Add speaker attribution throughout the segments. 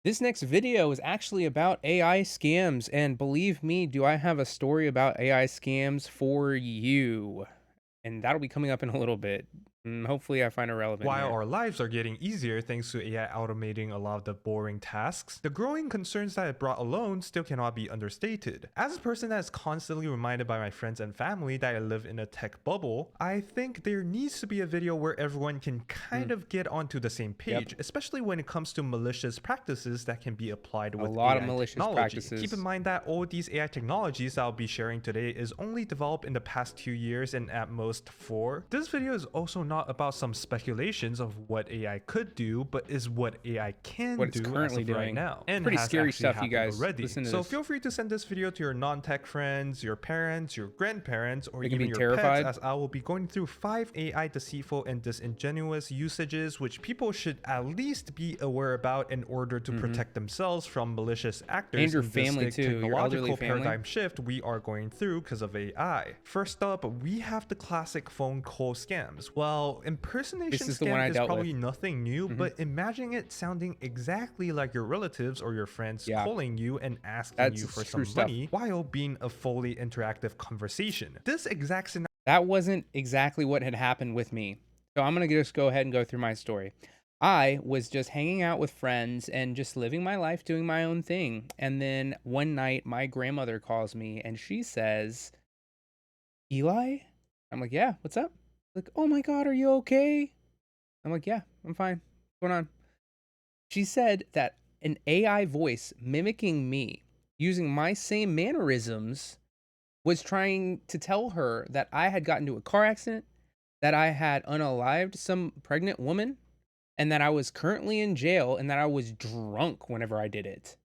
Speaker 1: This next video is actually about AI scams, and believe me, do I have a story about AI scams for you. And that'll be coming up in a little bit. Hopefully I find it relevant
Speaker 2: While
Speaker 1: here.
Speaker 2: our lives are getting easier thanks to AI automating a lot of the boring tasks, the growing concerns that it brought alone still cannot be understated. As a person that is constantly reminded by my friends and family that I live in a tech bubble, I think there needs to be a video where everyone can kind
Speaker 1: Mm,
Speaker 2: of get onto the same
Speaker 1: yep.
Speaker 2: page, especially when it comes to malicious practices that can be applied
Speaker 1: A
Speaker 2: with
Speaker 1: lot of
Speaker 2: AI
Speaker 1: malicious
Speaker 2: technology. Keep in
Speaker 1: practices.
Speaker 2: mind that all these AI technologies that I'll be sharing today is only developed in the past 2 years and at most 4. This video is also not about some speculation of what AI could do, but is what AI
Speaker 1: What
Speaker 2: can
Speaker 1: it's
Speaker 2: do as
Speaker 1: currently
Speaker 2: of right
Speaker 1: doing.
Speaker 2: now,
Speaker 1: It's
Speaker 2: and
Speaker 1: pretty
Speaker 2: has
Speaker 1: scary
Speaker 2: actually
Speaker 1: stuff, you
Speaker 2: happened
Speaker 1: guys.
Speaker 2: already.
Speaker 1: Listen to
Speaker 2: So
Speaker 1: this.
Speaker 2: feel free to send this video to your non-tech friends, your parents, your grandparents, or
Speaker 1: They can
Speaker 2: even
Speaker 1: be
Speaker 2: your pets,
Speaker 1: terrified.
Speaker 2: as I will be going through 5 AI deceitful and disingenuous usages which people should at least be aware about in order to
Speaker 1: hmm
Speaker 2: protect themselves from malicious
Speaker 1: And
Speaker 2: actors
Speaker 1: your
Speaker 2: in this
Speaker 1: family too, your elderly
Speaker 2: technological
Speaker 1: family.
Speaker 2: paradigm shift we are going through because of AI. First up, we have the classic phone call scams. Well,
Speaker 1: This
Speaker 2: impersonation
Speaker 1: is the one
Speaker 2: scam
Speaker 1: I
Speaker 2: is
Speaker 1: dealt
Speaker 2: probably
Speaker 1: with.
Speaker 2: nothing new,
Speaker 1: hmm
Speaker 2: but imagine it sounding exactly like your relatives or your friends
Speaker 1: Yeah,
Speaker 2: calling you and asking
Speaker 1: that's
Speaker 2: you for
Speaker 1: true
Speaker 2: some
Speaker 1: stuff.
Speaker 2: money while being a fully interactive conversation. This exact scenario
Speaker 1: That wasn't exactly what had happened with me. So I'm going to just go ahead and go through my story. I was just hanging out with friends and just living my life, doing my own thing. And then one night, my grandmother calls me and she says, Eli? I'm like, yeah, what's up? Like, oh my God, are you okay? I'm like, yeah, I'm fine. What's going on? She said that an AI voice mimicking me, using my same mannerisms, was trying to tell her that I had gotten into a car accident, that I had unalived some pregnant woman, and that I was currently in jail and that I was drunk whenever I did it.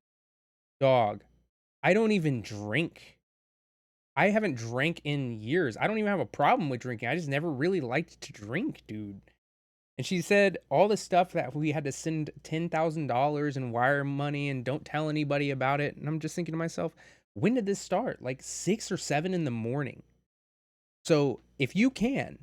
Speaker 1: Dog, I don't even drink. I haven't drank in years. I don't even have a problem with drinking. I just never really liked to drink, dude. And she said all the stuff that we had to send $10,000 in wire money and don't tell anybody about it. And I'm just thinking to myself, when did this start? Like 6 or 7 in the morning. So if you can,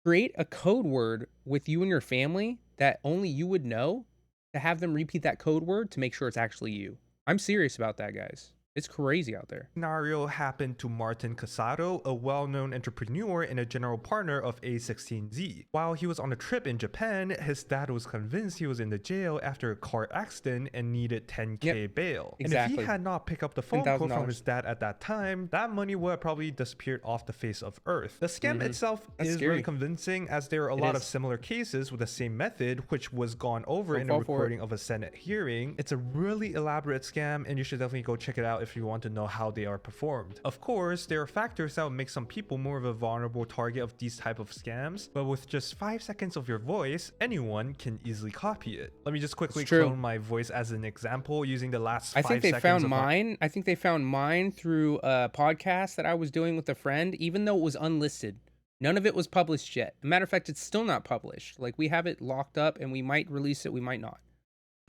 Speaker 1: create a code word with you and your family that only you would know to have them repeat that code word to make sure it's actually you. I'm serious about that, guys. It's crazy out there.
Speaker 2: scenario happened to Martin Casado, a well-known entrepreneur and a general partner of A16Z. While he was on a trip in Japan, his dad was convinced he was in the jail after a car accident and needed
Speaker 1: Yep,
Speaker 2: 10K bail. And if he
Speaker 1: exactly.
Speaker 2: had not picked up the phone call from his
Speaker 1: $10,000.
Speaker 2: dad at that time, that money would have probably disappeared off the face of Earth. The scam
Speaker 1: Mm-hmm.
Speaker 2: itself
Speaker 1: That's
Speaker 2: is really
Speaker 1: scary.
Speaker 2: convincing, as there are a
Speaker 1: It
Speaker 2: lot of
Speaker 1: is.
Speaker 2: similar cases with the same method, which was gone over
Speaker 1: Don't
Speaker 2: in a
Speaker 1: fall for it.
Speaker 2: recording of a Senate hearing. It's a really elaborate scam, and you should definitely go check it out if you want to know how they are performed. Of course, there are factors that will make some people more of a vulnerable target of these type of scams, but with just 5 seconds of your voice, anyone can easily copy it. Let me just
Speaker 1: It's
Speaker 2: quickly
Speaker 1: true.
Speaker 2: clone my voice as an example using the last
Speaker 1: I think
Speaker 2: 5
Speaker 1: they
Speaker 2: seconds
Speaker 1: found
Speaker 2: of my
Speaker 1: mine. I think they found mine through a podcast that I was doing with a friend, even though it was unlisted. None of it was published yet. Matter of fact, it's still not published. Like we have it locked up and we might release it, we might not.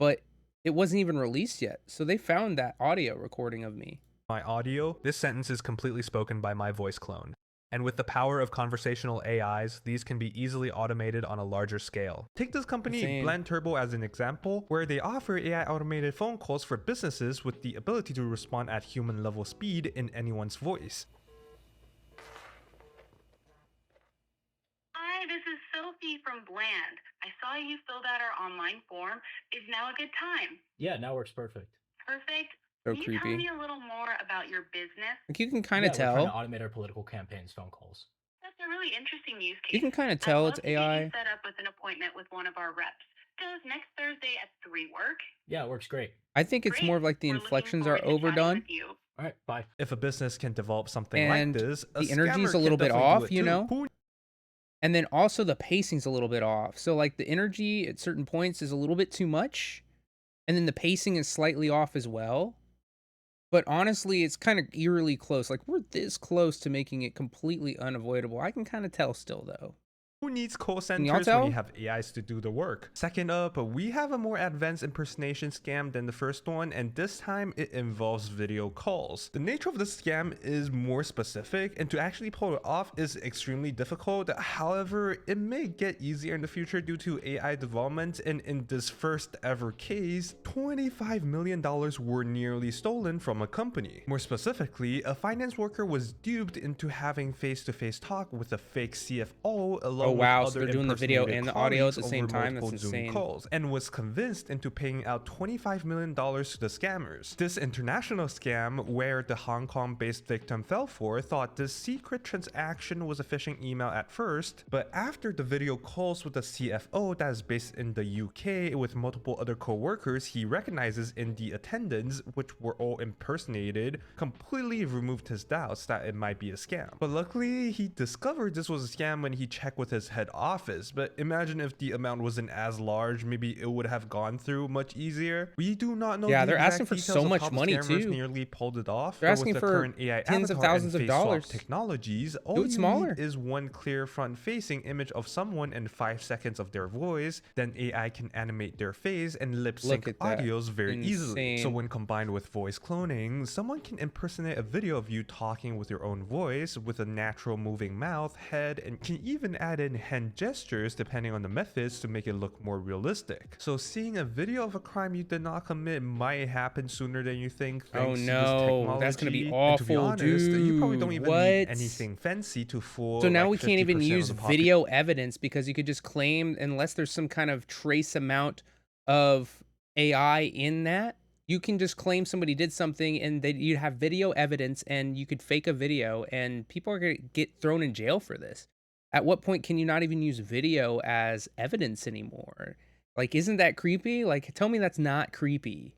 Speaker 1: But it wasn't even released yet. So they found that audio recording of me.
Speaker 2: my audio. This sentence is completely spoken by my voice clone. And with the power of conversational AIs, these can be easily automated on a larger scale. Take this company
Speaker 1: Insane.
Speaker 2: Blend Turbo as an example, where they offer AI automated phone calls for businesses with the ability to respond at human level speed in anyone's voice.
Speaker 3: Hi, this is Sophie from Bland. I saw you filled out our online form. Is now a good time?
Speaker 4: Yeah, now works perfect.
Speaker 3: Perfect.
Speaker 1: So
Speaker 3: Can you tell
Speaker 1: creepy.
Speaker 3: me a little more about your business?
Speaker 1: Like you can kind of
Speaker 4: Yeah, we're trying to
Speaker 1: tell.
Speaker 4: automate our political campaigns phone calls.
Speaker 3: That's a really interesting use
Speaker 1: You
Speaker 3: case.
Speaker 1: can kind of
Speaker 3: I'd
Speaker 1: tell
Speaker 3: love
Speaker 1: it's
Speaker 3: to get you
Speaker 1: AI.
Speaker 3: set up with an appointment with one of our reps. Does next Thursday at 3 work?
Speaker 4: Yeah, it works great.
Speaker 1: I think it's
Speaker 3: Great.
Speaker 1: more of like the
Speaker 3: We're looking
Speaker 1: inflections are
Speaker 3: forward to chatting
Speaker 1: overdone
Speaker 3: with you.
Speaker 4: All right, bye.
Speaker 2: If a business can develop something like
Speaker 1: and
Speaker 2: this, a
Speaker 1: the energy's
Speaker 2: scammer
Speaker 1: a
Speaker 2: can
Speaker 1: little bit
Speaker 2: definitely do
Speaker 1: off,
Speaker 2: it
Speaker 1: you
Speaker 2: too.
Speaker 1: know?
Speaker 2: Who
Speaker 1: And then also the pacing's a little bit off. So like the energy at certain points is a little bit too much, and then the pacing is slightly off as well. But honestly, it's kind of eerily close. Like we're this close to making it completely unavoidable. I can kind of tell still though.
Speaker 2: Who needs call
Speaker 1: Can y'all
Speaker 2: centers when you
Speaker 1: tell?
Speaker 2: have AIs to do the work? Second up, we have a more advanced impersonation scam than the first one, and this time it involves video calls. The nature of the scam is more specific, and to actually pull it off is extremely difficult. However, it may get easier in the future due to AI development, and in this first ever case, $25 million were nearly stolen from a company. More specifically, a finance worker was duped into having face-to-face talk with a fake CFO along
Speaker 1: Oh
Speaker 2: with
Speaker 1: wow, so
Speaker 2: other
Speaker 1: they're doing the video
Speaker 2: impersonated
Speaker 1: and the audio at
Speaker 2: colleagues
Speaker 1: the
Speaker 2: over
Speaker 1: same time.
Speaker 2: multiple
Speaker 1: That's
Speaker 2: Zoom
Speaker 1: insane.
Speaker 2: calls, and was convinced into paying out $25 million to the scammers. This international scam, where the Hong Kong-based victim fell for, thought this secret transaction was a phishing email at first, but after the video calls with the CFO that is based in the UK with multiple other co-workers he recognizes in the attendants, which were all impersonated, completely removed his doubts that it might be a scam. But luckily, he discovered this was a scam when he checked with his head office. But imagine if the amount wasn't as large, maybe it would have gone through much easier. We do not know
Speaker 1: Yeah,
Speaker 2: the
Speaker 1: they're
Speaker 2: exact
Speaker 1: asking for
Speaker 2: details
Speaker 1: so
Speaker 2: of
Speaker 1: much
Speaker 2: how the
Speaker 1: money
Speaker 2: scammers
Speaker 1: too.
Speaker 2: nearly pulled it off.
Speaker 1: They're
Speaker 2: But with
Speaker 1: asking
Speaker 2: the
Speaker 1: for
Speaker 2: current AI
Speaker 1: tens of
Speaker 2: avatar and
Speaker 1: thousands of
Speaker 2: face swap
Speaker 1: dollars.
Speaker 2: technologies, all
Speaker 1: Do it
Speaker 2: you
Speaker 1: smaller.
Speaker 2: need is one clear front-facing image of someone and 5 seconds of their voice. Then AI can animate their face and lip sync
Speaker 1: Look at that.
Speaker 2: audios very easily. So
Speaker 1: Insane.
Speaker 2: when combined with voice cloning, someone can impersonate a video of you talking with your own voice with a natural moving mouth, head, and can even add in hand gestures depending on the methods to make it look more realistic. So seeing a video of a crime you did not commit might happen sooner than you think
Speaker 1: Oh
Speaker 2: thanks to this
Speaker 1: no,
Speaker 2: technology.
Speaker 1: that's gonna be
Speaker 2: And to be
Speaker 1: awful,
Speaker 2: honest, you probably don't
Speaker 1: dude.
Speaker 2: even need
Speaker 1: What?
Speaker 2: anything fancy to fool
Speaker 1: So now
Speaker 2: like
Speaker 1: we can't even
Speaker 2: 50% of
Speaker 1: use
Speaker 2: the population.
Speaker 1: video evidence because you could just claim, unless there's some kind of trace amount of AI in that, you can just claim somebody did something and that you'd have video evidence and you could fake a video and people are going to get thrown in jail for this. At what point can you not even use video as evidence anymore? Like, isn't that creepy? Like, tell me that's not creepy.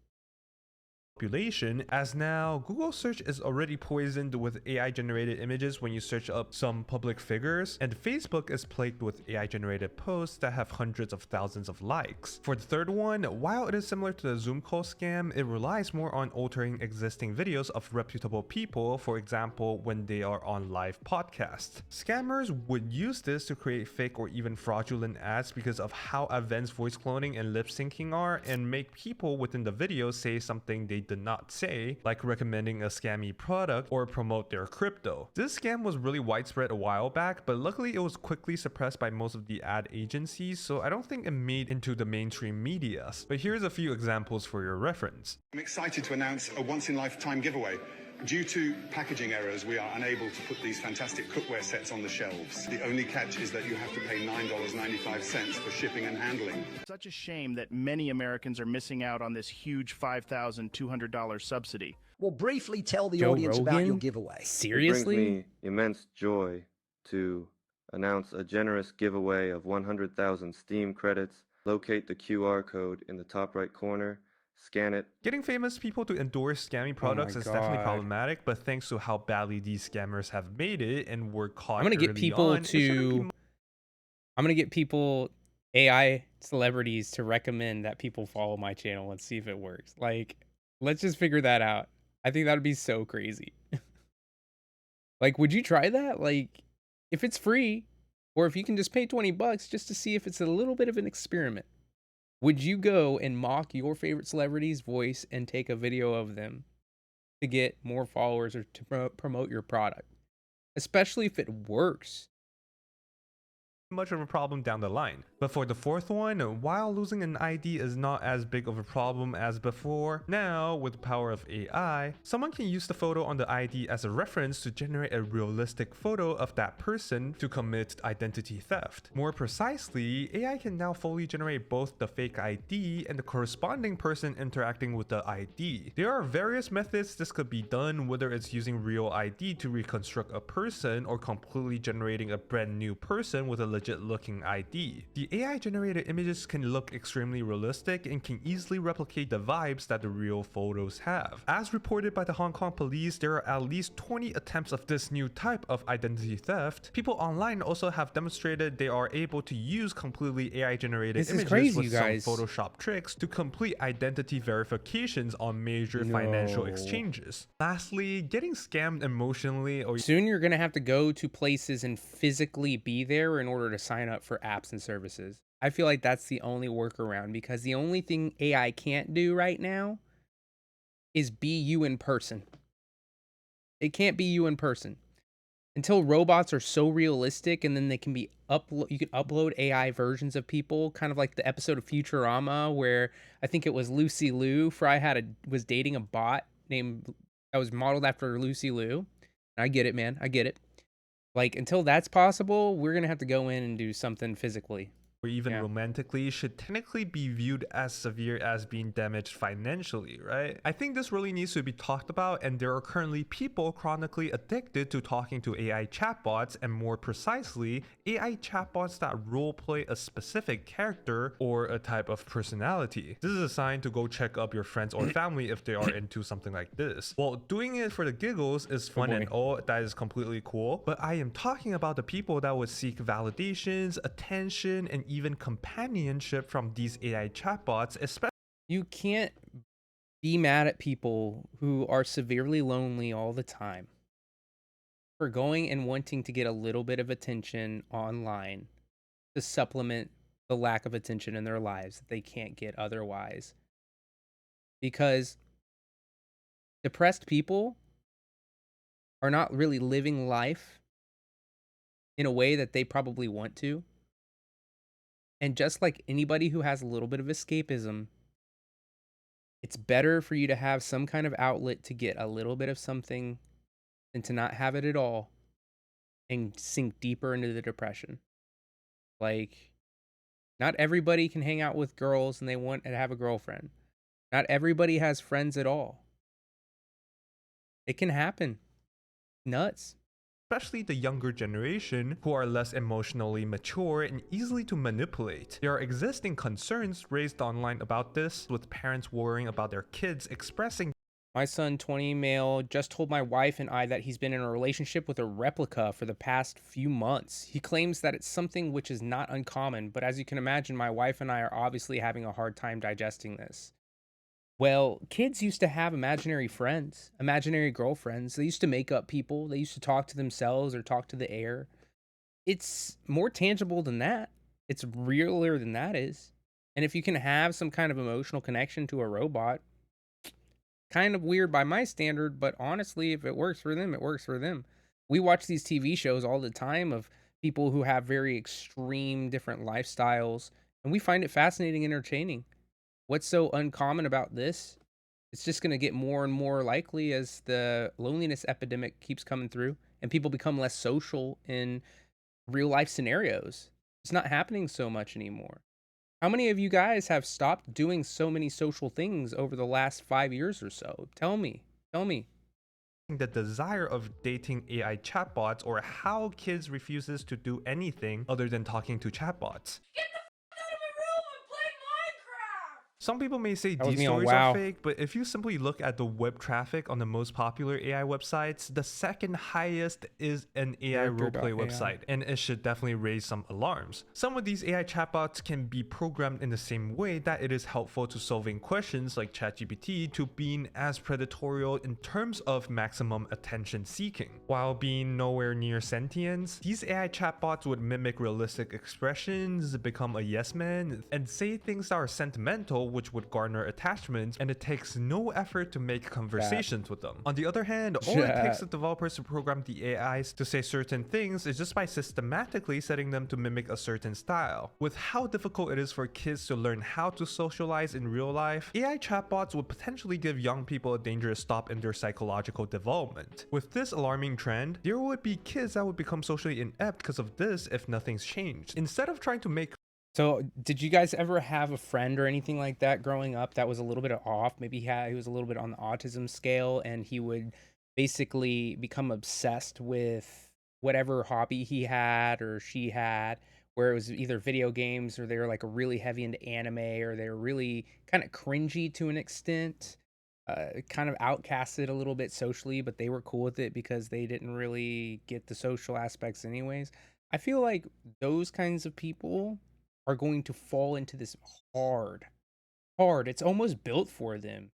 Speaker 2: Population, as now Google search is already poisoned with AI generated images when you search up some public figures, and Facebook is plagued with AI generated posts that have hundreds of thousands of likes. For the third one, while it is similar to the Zoom call scam, it relies more on altering existing videos of reputable people, for example when they are on live podcasts. Scammers would use this to create fake or even fraudulent ads because of how advanced voice cloning and lip syncing are, and make people within the video say something they did not say, like recommending a scammy product or promote their crypto. This scam was really widespread a while back, but luckily it was quickly suppressed by most of the ad agencies, so I don't think it made into the mainstream media. But here's a few examples for your reference.
Speaker 5: I'm excited to announce a once-in-lifetime giveaway. Due to packaging errors, we are unable to put these fantastic cookware sets on the shelves. The only catch is that you have to pay $9.95 for shipping and handling.
Speaker 6: Such a shame that many Americans are missing out on this huge $5,200 subsidy.
Speaker 7: Well, briefly tell the
Speaker 1: Joe
Speaker 7: audience about your
Speaker 1: Rogan?
Speaker 7: giveaway.
Speaker 1: Seriously?
Speaker 8: It brings me immense joy to announce a generous giveaway of 100,000 Steam credits. Locate the QR code in the top right corner, scan it.
Speaker 2: Getting famous people to endorse scammy products is definitely
Speaker 1: God.
Speaker 2: problematic, but thanks to how badly these scammers have made it and were caught
Speaker 1: I'm gonna get
Speaker 2: early
Speaker 1: people
Speaker 2: on, it shouldn't be
Speaker 1: I'm gonna get people, AI celebrities, to recommend that people follow my channel and see if it works. Like, let's just figure that out. I think that'd be so crazy. Like, would you try that? Like, if it's free, or if you can just pay $20 just to see if it's a little bit of an experiment, would you go and mock your favorite celebrity's voice and take a video of them to get more followers or to promote your product? Especially if it works.
Speaker 2: much of a problem down the line. But for the fourth one, while losing an ID is not as big of a problem as before, now with the power of AI, someone can use the photo on the ID as a reference to generate a realistic photo of that person to commit identity theft. More precisely, AI can now fully generate both the fake ID and the corresponding person interacting with the ID. There are various methods this could be done, whether it's using real ID to reconstruct a person or completely generating a brand new person with a legit looking ID. The AI generated images can look extremely realistic and can easily replicate the vibes that the real photos have. As reported by the Hong Kong police, there are at least 20 attempts of this new type of identity theft. People online also have demonstrated they are able to use completely AI generated
Speaker 1: This is
Speaker 2: images
Speaker 1: crazy,
Speaker 2: with
Speaker 1: you
Speaker 2: some
Speaker 1: guys.
Speaker 2: Photoshop tricks to complete identity verifications on major financial exchanges. Lastly, getting scammed emotionally or
Speaker 1: Soon you're gonna have to go to places and physically be there in order order to sign up for apps and services. I feel like that's the only workaround because the only thing AI can't do right now is be you in person. It can't be you in person. Until robots are so realistic and then they can be you can upload AI versions of people, kind of like the episode of Futurama where I think it was Lucy Liu. Fry was dating a bot named that was modeled after Lucy Liu. I get it, man. I get it. Like until that's possible, we're gonna have to go in and do something physically.
Speaker 2: or even
Speaker 1: Yeah.
Speaker 2: romantically should technically be viewed as severe as being damaged financially, right? I think this really needs to be talked about, and there are currently people chronically addicted to talking to AI chatbots, and more precisely, AI chatbots that roleplay a specific character or a type of personality. This is a sign to go check up your friends or family if they are into something like this. Well, doing it for the giggles is fun and
Speaker 1: boy.
Speaker 2: all, that is completely cool, but I am talking about the people that would seek validations, attention, and even companionship from these AI chatbots, especially
Speaker 1: You can't be mad at people who are severely lonely all the time for going and wanting to get a little bit of attention online to supplement the lack of attention in their lives that they can't get otherwise. Because depressed people are not really living life in a way that they probably want to. And just like anybody who has a little bit of escapism, it's better for you to have some kind of outlet to get a little bit of something than to not have it at all and sink deeper into the depression. Like, not everybody can hang out with girls and they want to have a girlfriend. Not everybody has friends at all. It can happen. Nuts.
Speaker 2: the younger generation who are less emotionally mature and easily to manipulate. There are existing concerns raised online about this, with parents worrying about their kids expressing
Speaker 1: My son, 20 male, just told my wife and I that he's been in a relationship with a replica for the past few months. He claims that it's something which is not uncommon, but as you can imagine, my wife and I are obviously having a hard time digesting this. Well, kids used to have imaginary friends, imaginary girlfriends. They used to make up people. They used to talk to themselves or talk to the air. It's more tangible than that. It's realer than that is. And if you can have some kind of emotional connection to a robot, kind of weird by my standard, but honestly, if it works for them, it works for them. We watch these TV shows all the time of people who have very extreme different lifestyles, and we find it fascinating and entertaining. What's so uncommon about this? It's just going to get more and more likely as the loneliness epidemic keeps coming through and people become less social in real life scenarios. It's not happening so much anymore. How many of you guys have stopped doing so many social things over the last 5 years or so? Tell me. Tell me.
Speaker 2: the desire of dating AI chatbots, or how kids refuses to do anything other than talking to chatbots. Some people may say
Speaker 1: That was
Speaker 2: these
Speaker 1: me on
Speaker 2: stories are
Speaker 1: WoW.
Speaker 2: fake, but if you simply look at the web traffic on the most popular AI websites, the second highest is an AI roleplay
Speaker 1: Character.ai.
Speaker 2: website, and it should definitely raise some alarms. Some of these AI chatbots can be programmed in the same way that it is helpful to solving questions like ChatGPT to being as predatory in terms of maximum attention seeking. While being nowhere near sentience, these AI chatbots would mimic realistic expressions, become a yes man, and say things that are sentimental, which would garner attachment, and it takes no effort to make conversations with them. On the other hand, all it takes the developers to program the AIs to say certain things is just by systematically setting them to mimic a certain style. With how difficult it is for kids to learn how to socialize in real life, AI chatbots would potentially give young people a dangerous stop in their psychological development. With this alarming trend, there would be kids that would become socially inept because of this if nothing's changed. Instead of trying to make
Speaker 1: So, did you guys ever have a friend or anything like that growing up that was a little bit off? Maybe he was a little bit on the autism scale and he would basically become obsessed with whatever hobby he had or she had, where it was either video games or they were like really heavy into anime or they were really kind of cringy to an extent, kind of outcasted a little bit socially, but they were cool with it because they didn't really get the social aspects anyways. I feel like those kinds of people are going to fall into this hard. It's almost built for them.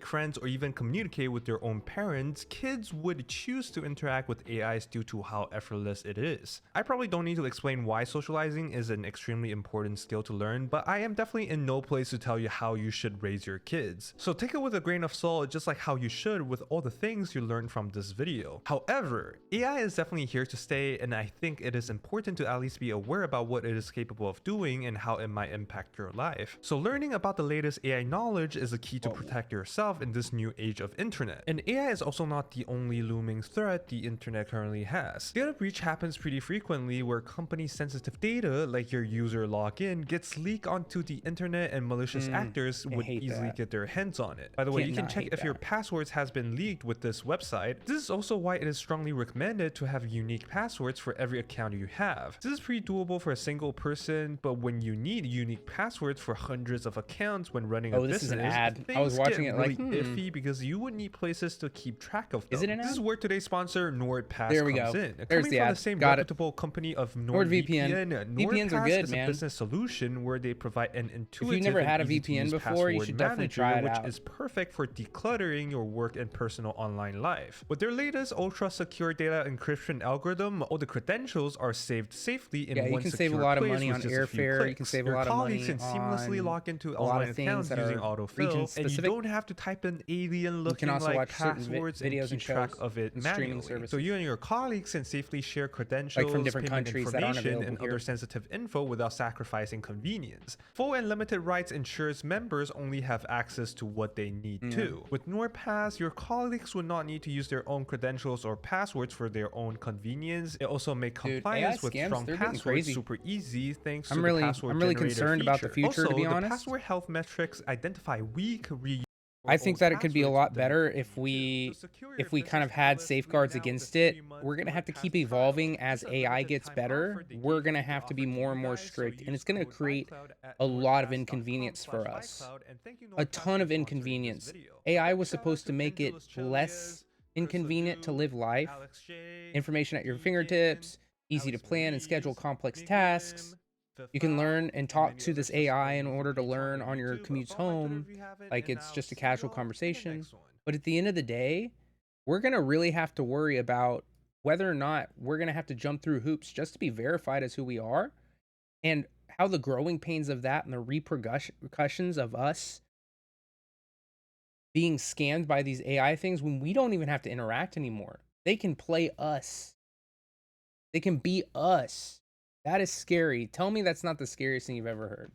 Speaker 2: friends or even communicate with their own parents, kids would choose to interact with AIs due to how effortless it is. I probably don't need to explain why socializing is an extremely important skill to learn, but I am definitely in no place to tell you how you should raise your kids. So take it with a grain of salt, just like how you should with all the things you learned from this video. However, AI is definitely here to stay, and I think it is important to at least be aware about what it is capable of doing and how it might impact your life. So learning about the latest AI knowledge is a key to protect yourself in this new age of internet. And AI is also not the only looming threat the internet currently has. Data breach happens pretty frequently where company sensitive data like your user login gets leaked onto the internet and malicious actors would easily get their hands on it. By the way, you can check if your passwords has been leaked with this website. This is also why it is strongly recommended to have unique passwords for every account you have. This is pretty doable for a single person, but when you need unique passwords for hundreds of accounts when running a business,
Speaker 1: this is an ad. I was
Speaker 2: things
Speaker 1: watching
Speaker 2: get
Speaker 1: it
Speaker 2: really
Speaker 1: like,
Speaker 2: iffy because you would need places to keep track of them.
Speaker 1: Is it an
Speaker 2: This is
Speaker 1: ad?
Speaker 2: where today's sponsor NordPass
Speaker 1: There we
Speaker 2: comes
Speaker 1: go.
Speaker 2: in.
Speaker 1: There's
Speaker 2: Coming
Speaker 1: the
Speaker 2: from
Speaker 1: ad.
Speaker 2: the same
Speaker 1: Got it.
Speaker 2: reputable company of
Speaker 1: NordVPN. VPNs are
Speaker 2: NordPass
Speaker 1: good,
Speaker 2: is
Speaker 1: man.
Speaker 2: a business solution where they provide an intuitive
Speaker 1: never had a
Speaker 2: and easy-to-use
Speaker 1: VPN before, you
Speaker 2: password
Speaker 1: should definitely
Speaker 2: manager,
Speaker 1: try it
Speaker 2: which
Speaker 1: out.
Speaker 2: is perfect for decluttering your work and personal online life. With their latest ultra-secure data encryption algorithm, all the credentials are saved safely in
Speaker 1: Yeah, you
Speaker 2: one
Speaker 1: can
Speaker 2: secure
Speaker 1: save a lot of
Speaker 2: place
Speaker 1: money
Speaker 2: with
Speaker 1: on
Speaker 2: just a few
Speaker 1: airfare. You can
Speaker 2: clicks.
Speaker 1: save a
Speaker 2: Your
Speaker 1: lot of
Speaker 2: colleagues
Speaker 1: money
Speaker 2: can seamlessly
Speaker 1: on
Speaker 2: log into
Speaker 1: a lot
Speaker 2: online
Speaker 1: of things
Speaker 2: accounts
Speaker 1: that
Speaker 2: using
Speaker 1: are
Speaker 2: autofill, and you
Speaker 1: region-specific.
Speaker 2: don't have to type in alien-looking
Speaker 1: also
Speaker 2: like
Speaker 1: watch certain
Speaker 2: passwords and
Speaker 1: videos
Speaker 2: keep
Speaker 1: and
Speaker 2: track
Speaker 1: shows
Speaker 2: of it
Speaker 1: and streaming
Speaker 2: manually. So
Speaker 1: services.
Speaker 2: you and your colleagues can safely share credentials,
Speaker 1: different
Speaker 2: payment
Speaker 1: countries that aren't
Speaker 2: information,
Speaker 1: available
Speaker 2: and
Speaker 1: here.
Speaker 2: other sensitive info without sacrificing convenience. Full and limited rights ensures members only have access to what they need to. With NordPass, your colleagues would not need to use their own credentials or passwords for their own convenience. It also makes
Speaker 1: Dude,
Speaker 2: compliance
Speaker 1: AI
Speaker 2: with
Speaker 1: scams,
Speaker 2: strong
Speaker 1: they're getting
Speaker 2: passwords
Speaker 1: crazy.
Speaker 2: super easy thanks
Speaker 1: I'm
Speaker 2: to
Speaker 1: really-
Speaker 2: the password
Speaker 1: I'm really
Speaker 2: generator
Speaker 1: concerned about the
Speaker 2: feature.
Speaker 1: future, to
Speaker 2: Also,
Speaker 1: be
Speaker 2: the
Speaker 1: honest.
Speaker 2: password health metrics identify weak, reusable,
Speaker 1: I think that it could be a
Speaker 2: passwords
Speaker 1: lot
Speaker 2: within
Speaker 1: better
Speaker 2: the
Speaker 1: if
Speaker 2: community,
Speaker 1: we
Speaker 2: too. So secure your
Speaker 1: if we kind of
Speaker 2: business
Speaker 1: had
Speaker 2: flawlessly
Speaker 1: safeguards
Speaker 2: now with
Speaker 1: against
Speaker 2: a
Speaker 1: it.
Speaker 2: 3-month
Speaker 1: We're gonna have to
Speaker 2: NordPass
Speaker 1: keep
Speaker 2: trial.
Speaker 1: evolving as
Speaker 2: It's a
Speaker 1: AI
Speaker 2: limited
Speaker 1: gets
Speaker 2: time
Speaker 1: better.
Speaker 2: offer they
Speaker 1: We're
Speaker 2: gave
Speaker 1: gonna
Speaker 2: to
Speaker 1: have to
Speaker 2: offer
Speaker 1: be more and
Speaker 2: you
Speaker 1: more
Speaker 2: guys, so
Speaker 1: strict, and
Speaker 2: use
Speaker 1: it's gonna
Speaker 2: code
Speaker 1: create
Speaker 2: MyCloud at
Speaker 1: a lot of
Speaker 2: nordpass.com
Speaker 1: inconvenience for us.
Speaker 2: /mycloud, and thank you,
Speaker 1: A
Speaker 2: NordPass,
Speaker 1: ton
Speaker 2: for
Speaker 1: of
Speaker 2: sponsoring this
Speaker 1: inconvenience.
Speaker 2: video.
Speaker 1: AI
Speaker 2: Big
Speaker 1: was
Speaker 2: shout out
Speaker 1: supposed to
Speaker 2: to
Speaker 1: make it
Speaker 2: Angelos
Speaker 1: less
Speaker 2: Chelias,
Speaker 1: inconvenient to
Speaker 2: Chris
Speaker 1: live life.
Speaker 2: Alex J,
Speaker 1: Information at your
Speaker 2: Deacon,
Speaker 1: fingertips, easy to
Speaker 2: Alex
Speaker 1: plan and schedule
Speaker 2: Ruiz,
Speaker 1: complex
Speaker 2: Miguel,
Speaker 1: tasks. You can learn and
Speaker 2: and
Speaker 1: talk
Speaker 2: many
Speaker 1: to this
Speaker 2: others. Just
Speaker 1: AI
Speaker 2: go
Speaker 1: in
Speaker 2: use the
Speaker 1: order to
Speaker 2: page on
Speaker 1: learn
Speaker 2: their
Speaker 1: on your
Speaker 2: YouTube.
Speaker 1: commutes
Speaker 2: Follow my Twitter
Speaker 1: home.
Speaker 2: if you haven't,
Speaker 1: Like
Speaker 2: and
Speaker 1: it's
Speaker 2: I'll
Speaker 1: just a
Speaker 2: see
Speaker 1: casual
Speaker 2: y'all in the
Speaker 1: conversation.
Speaker 2: next one.
Speaker 1: But at the end of the day, we're gonna really have to worry about whether or not we're gonna have to jump through hoops just to be verified as who we are, and how the growing pains of that and the repercussions of us being scammed by these AI things when we don't even have to interact anymore. They can play us. They can be us. That is scary. Tell me that's not the scariest thing you've ever heard.